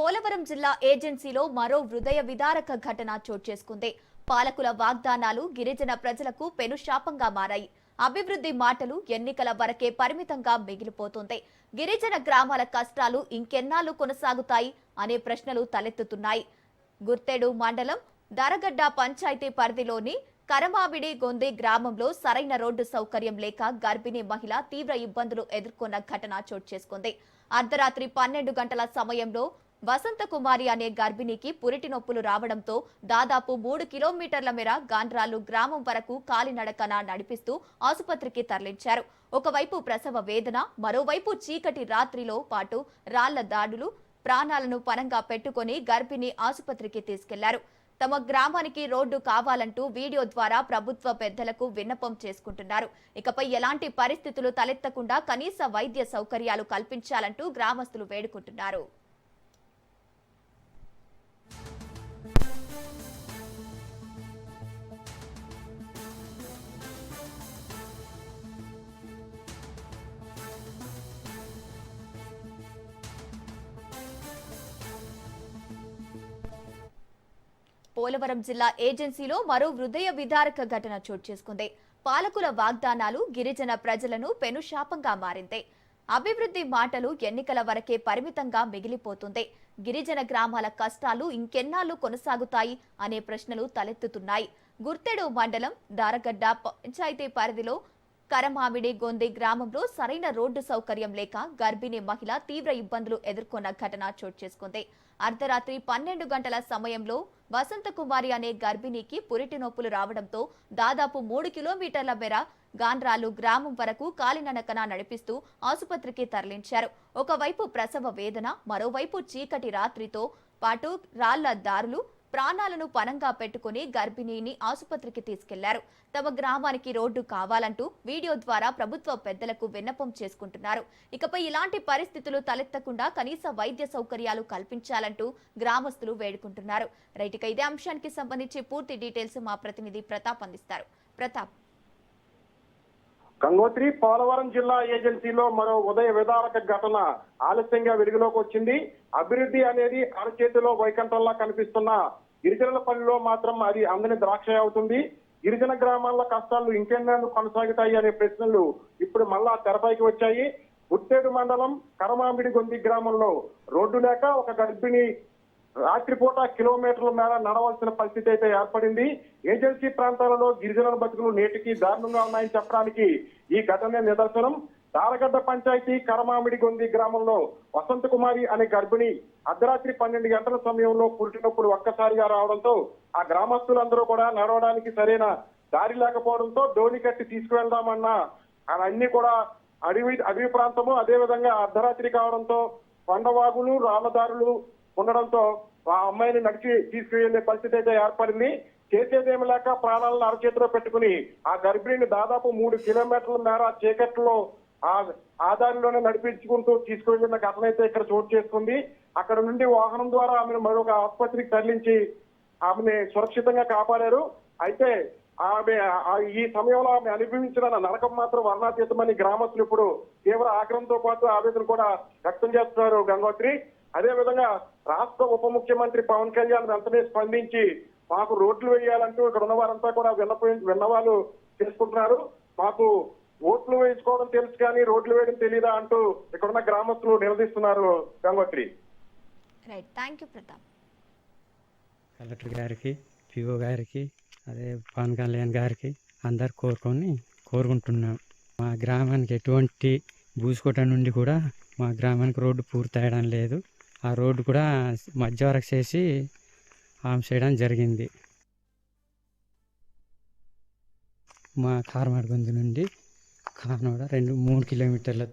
పోలవరం జిల్లా ఏజెన్సీలో మరో హృదయ విదారక ఘటన చోటు చేసుకుంది. పాలకుల వాగ్దానాలు గిరిజన ప్రజలకు పెనుశాపంగా మారాయి. అభివృద్ధి మాటలు ఎన్నికల వరకే పరిమితంగా మిగిలిపోతుంది. గిరిజన గ్రామాల కష్టాలు ఇంకెన్నాళ్లు కొనసాగుతాయి అనే ప్రశ్నలు తలెత్తుతున్నాయి. గుర్తెడు మండలం దరగడ్డ పంచాయతీ పరిధిలోని కరమావిడి గొంది గ్రామంలో సరైన రోడ్డు సౌకర్యం లేక గర్భిణీ మహిళ తీవ్ర ఇబ్బందులు ఎదుర్కొన్న ఘటన చోటు చేసుకుంది. అర్ధరాత్రి 12 గంటల సమయంలో వసంతకుమారి అనే గర్భిణికి పురిటి నొప్పులు రావడంతో దాదాపు 3 కిలోమీటర్ల మేర గాండ్రాలు గ్రామం వరకు కాలినడకన నడిపిస్తూ ఆసుపత్రికి తరలించారు. ఒకవైపు ప్రసవ వేదన, మరోవైపు చీకటి రాత్రిలో పాటు రాళ్ల దాడులు ప్రాణాలను పణంగా పెట్టుకుని గర్భిణి ఆసుపత్రికి తీసుకెళ్లారు. తమ గ్రామానికి రోడ్డు కావాలంటూ వీడియో ద్వారా ప్రభుత్వ పెద్దలకు విన్నపం చేసుకుంటున్నారు. ఇకపై ఎలాంటి పరిస్థితులు తలెత్తకుండా కనీస వైద్య సౌకర్యాలు కల్పించాలంటూ గ్రామస్తులు వేడుకుంటున్నారు. పోలవరం జిల్లా ఏజెన్సీలో మరో హృదయ విదారక ఘటన చోటు చేసుకుంది. పాలకుల వాగ్దానాలు గిరిజన ప్రజలను పెనుశాపంగా మారింది. అభివృద్ధి మాటలు ఎన్నికల వరకే పరిమితంగా మిగిలిపోతుంది. గిరిజన గ్రామాల కష్టాలు ఇంకెన్నాళ్లు కొనసాగుతాయి అనే ప్రశ్నలు తలెత్తుతున్నాయి. గుర్తెడు మండలం దారగడ్డ పంచాయతీ పరిధిలో కరమామిడి గొంది గ్రామంలో సరైన రోడ్డు సౌకర్యం లేక గర్భిణీ మహిళ తీవ్ర ఇబ్బందులు ఎదుర్కొన్న ఘటన చోటు చేసుకుంది. అర్ధరాత్రి 12 గంటల సమయంలో వసంతకుమారి అనే గర్భిణికి పురిటి నొప్పులు రావడంతో దాదాపు 3 కిలోమీటర్ల మేర గాండ్రాలు గ్రామం వరకు కాలినడకన నడిపిస్తూ ఆసుపత్రికి తరలించారు. ఒకవైపు ప్రసవ వేదన, మరోవైపు చీకటి రాత్రితో పాటు రాళ్ల దారులు ప్రాణాలను పణంగా పెట్టుకుని గర్భిణిని ఆసుపత్రికి తీసుకెళ్లారు. తమ గ్రామానికి రోడ్డు కావాలంటూ వీడియో ద్వారా ప్రభుత్వ పెద్దలకు విన్నపం చేసుకుంటున్నారు. ఇకపై ఇలాంటి పరిస్థితులు తలెత్తకుండా కనీస వైద్య సౌకర్యాలు కల్పించాలంటూ గ్రామస్తులు వేడుకుంటున్నారు. రైట్, ఇదే అంశానికి సంబంధించి పూర్తి డీటెయిల్స్ మా ప్రతినిధి ప్రతాప్ అందిస్తారు. ప్రతాప్. గంగోత్రి పోలవరం జిల్లా ఏజెన్సీలో మరో ఉదయ విదారక ఘటన ఆలస్యంగా వెలుగులోకి వచ్చింది. అభివృద్ధి అనేది అరచేతిలో వైకంఠంలా కనిపిస్తున్న గిరిజనుల పనిలో మాత్రం అది అందని ద్రాక్ష అవుతుంది. గిరిజన గ్రామాల కష్టాలు ఇంకెన్నాళ్ళు కొనసాగుతాయి అనే ప్రశ్నలు ఇప్పుడు మళ్ళా తెరపైకి వచ్చాయి. గుట్టేడు మండలం కరమామిడి గొంది గ్రామంలో రోడ్డు లేక ఒక గర్భిణి రాత్రిపూట కిలోమీటర్ల మేర నడవలసిన పరిస్థితి అయితే ఏర్పడింది. ఏజెన్సీ ప్రాంతాలలో గిరిజనుల బతుకులు నేటికి దారుణంగా ఉన్నాయని చెప్పడానికి ఈ ఘటనే నిదర్శనం. దారగడ్డ పంచాయతీ కరమామిడి గొంది గ్రామంలో వసంతకుమారి అనే గర్భిణి అర్ధరాత్రి 12 గంటల సమయంలో పురిటి నొప్పులు ఒక్కసారిగా రావడంతో ఆ గ్రామస్తులందరూ కూడా నడవడానికి సరైన దారి లేకపోవడంతో డోని కట్టి తీసుకువెళ్దామన్నా అన్ని కూడా అడవి ప్రాంతము, అదే విధంగా అర్ధరాత్రి కావడంతో కొండవాగులు రాళ్లదారులు ఉండడంతో ఆ అమ్మాయిని నడిచి తీసుకువెళ్లే పరిస్థితి అయితే ఏర్పడింది. చేసేదేమి లేక ప్రాణాలను అరచేతిలో పెట్టుకుని ఆ గర్భిణిని దాదాపు 3 కిలోమీటర్ల మేర చీకట్లో ఆ దారిలోనే నడిపించుకుంటూ తీసుకువెళ్లిన ఘటన అయితే ఇక్కడ చోటు చేసుకుంది. అక్కడ నుండి వాహనం ద్వారా ఆమెను మరొక ఆసుపత్రికి తరలించి ఆమెని సురక్షితంగా కాపాడారు. అయితే ఆమె ఈ సమయంలో ఆమె అనుభవించిన నరకం మాత్రం వర్ణాతీతమని గ్రామస్తులు ఇప్పుడు తీవ్ర ఆగ్రహంతో పాటు ఆవేదన కూడా వ్యక్తం చేస్తున్నారు. గంగోత్రి, అదే విధంగా రాష్ట్ర ఉప ముఖ్యమంత్రి పవన్ కళ్యాణ్ వెంటనే స్పందించి మాకు రోడ్లు వేయాలంటూ ఇక్కడ ఉన్న వారంతా కూడా విన్నవాళ్ళు చేసుకుంటున్నారు. మాకు ఓట్లు వేయించుకోవడం తెలుసు కానీ రోడ్లు వేయడం తెలీదా అంటూ ఇక్కడున్న గ్రామస్తులు నిలదీస్తున్నారు. గంగోత్రి. కలెక్టర్ గారికి, పిఓ గారికి, అదే పవన్ కళ్యాణ్ గారికి అందరు కోరుకుంటున్నాం. మా గ్రామానికి ఎటువంటి భూసుకోట నుండి కూడా మా గ్రామానికి రోడ్డు పూర్తయడం లేదు. ఆ రోడ్డు కూడా మధ్య వరకు చేసి ఆమె చేయడం జరిగింది. మా కారమాడగొంది నుండి కానోడ 2-3 కిలోమీటర్ల